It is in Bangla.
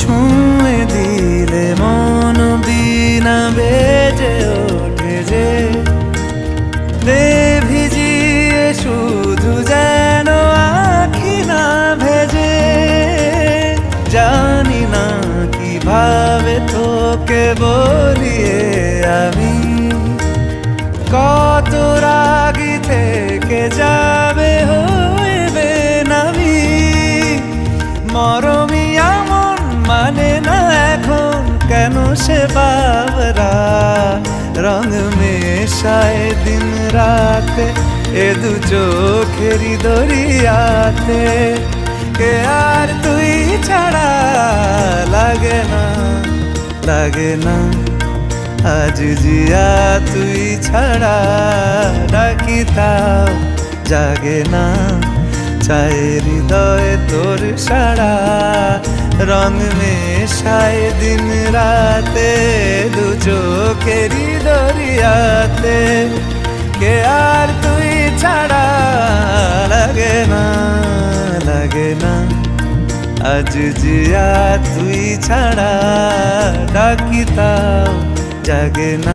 ছুঁয়ে দিলে মন বিনা বেজে ওঠে যে দে ভিজিয়ে শুধু যেন আখি না ভেজে। জানি না কিভাবে তোকে বলিয়ে আমি কত রাগি থেকে যাবে হইবে নামি। মরমি এমন মানে না এখন কেন সে বাবরা রং মেশায় দিন রাতে এ দু চোখেরই দরিয়াতে। কে আর তুই ছাড়া লাগে না লাগে না আজ জিয়া তুই ছাড়া ডাকি তাও জাগে না। চায় হৃদয় তোর সারা রং মেশায় দিন রাতে দু চোখেরই দরিয়াতে। কে আর তুই ছাড়া লাগে না লাগে না আজ জিয়া তুই ছাড়া ডাকি তাও জাগে না।